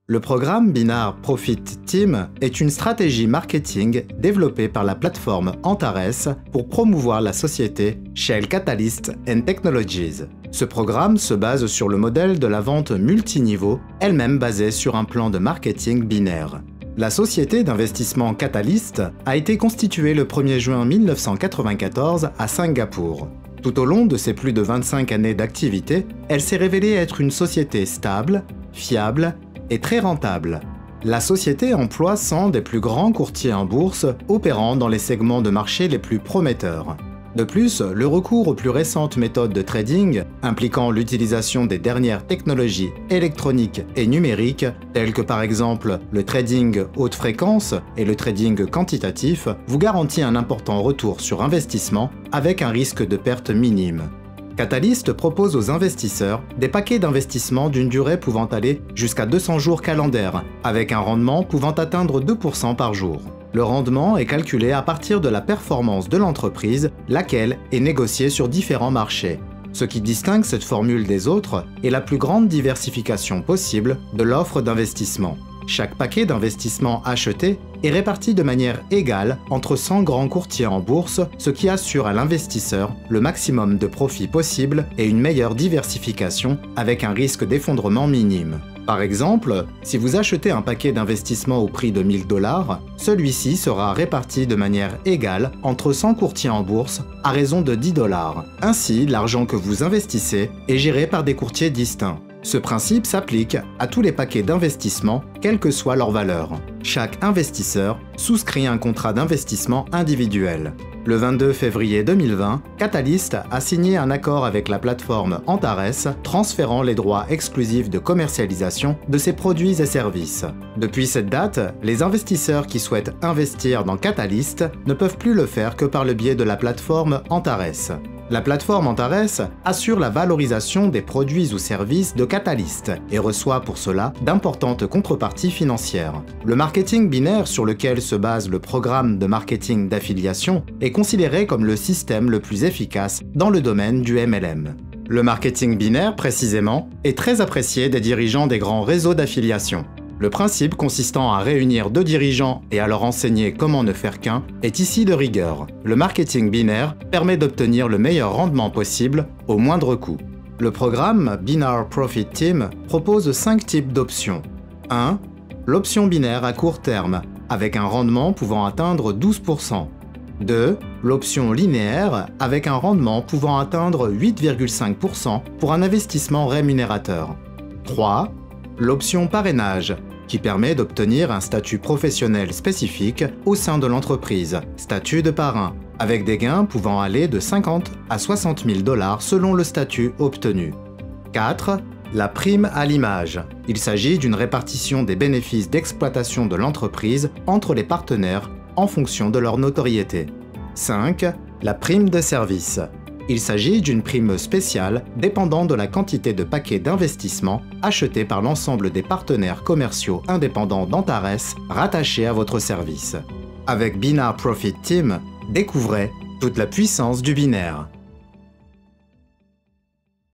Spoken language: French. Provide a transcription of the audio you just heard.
Le programme Binaire Profit Team est une stratégie marketing développée par la plateforme Antares pour promouvoir la société Shell Catalyst and Technologies. Ce programme se base sur le modèle de la vente multiniveau, elle-même basée sur un plan de marketing binaire. La société d'investissement Catalyst a été constituée le 1er juin 1994 à Singapour. Tout au long de ses plus de 25 années d'activité, elle s'est révélée être une société stable, fiable et très rentable. La société emploie 100 des plus grands courtiers en bourse opérant dans les segments de marché les plus prometteurs. De plus, le recours aux plus récentes méthodes de trading, impliquant l'utilisation des dernières technologies électroniques et numériques, telles que par exemple le trading haute fréquence et le trading quantitatif, vous garantit un important retour sur investissement avec un risque de perte minime. Catalyst propose aux investisseurs des paquets d'investissement d'une durée pouvant aller jusqu'à 200 jours calendaires, avec un rendement pouvant atteindre 2% par jour. Le rendement est calculé à partir de la performance de l'entreprise, laquelle est négociée sur différents marchés. Ce qui distingue cette formule des autres est la plus grande diversification possible de l'offre d'investissement. Chaque paquet d'investissement acheté est réparti de manière égale entre 100 grands courtiers en bourse, ce qui assure à l'investisseur le maximum de profit possible et une meilleure diversification avec un risque d'effondrement minime. Par exemple, si vous achetez un paquet d'investissement au prix de 1 000 $, celui-ci sera réparti de manière égale entre 100 courtiers en bourse à raison de 10 $. Ainsi, l'argent que vous investissez est géré par des courtiers distincts. Ce principe s'applique à tous les paquets d'investissement, quelle que soit leur valeur. Chaque investisseur souscrit un contrat d'investissement individuel. Le 22 février 2020, Catalyst a signé un accord avec la plateforme Antares, transférant les droits exclusifs de commercialisation de ses produits et services. Depuis cette date, les investisseurs qui souhaitent investir dans Catalyst ne peuvent plus le faire que par le biais de la plateforme Antares. La plateforme Antares assure la valorisation des produits ou services de Catalyst et reçoit pour cela d'importantes contreparties financières. Le marketing binaire sur lequel se base le programme de marketing d'affiliation est considéré comme le système le plus efficace dans le domaine du MLM. Le marketing binaire, précisément, est très apprécié des dirigeants des grands réseaux d'affiliation. Le principe consistant à réunir deux dirigeants et à leur enseigner comment ne faire qu'un est ici de rigueur. Le marketing binaire permet d'obtenir le meilleur rendement possible au moindre coût. Le programme Binaire Profit Team propose 5 types d'options. 1. L'option binaire à court terme, avec un rendement pouvant atteindre 12%. 2. L'option linéaire, avec un rendement pouvant atteindre 8,5% pour un investissement rémunérateur. 3. L'option parrainage, qui permet d'obtenir un statut professionnel spécifique au sein de l'entreprise, statut de parrain, avec des gains pouvant aller de 50 à 60 000 $ selon le statut obtenu. 4. La prime à l'image. Il s'agit d'une répartition des bénéfices d'exploitation de l'entreprise entre les partenaires en fonction de leur notoriété. 5. La prime de service. Il s'agit d'une prime spéciale dépendant de la quantité de paquets d'investissement achetés par l'ensemble des partenaires commerciaux indépendants d'Antares rattachés à votre service. Avec Binaire Profit Team, découvrez toute la puissance du binaire.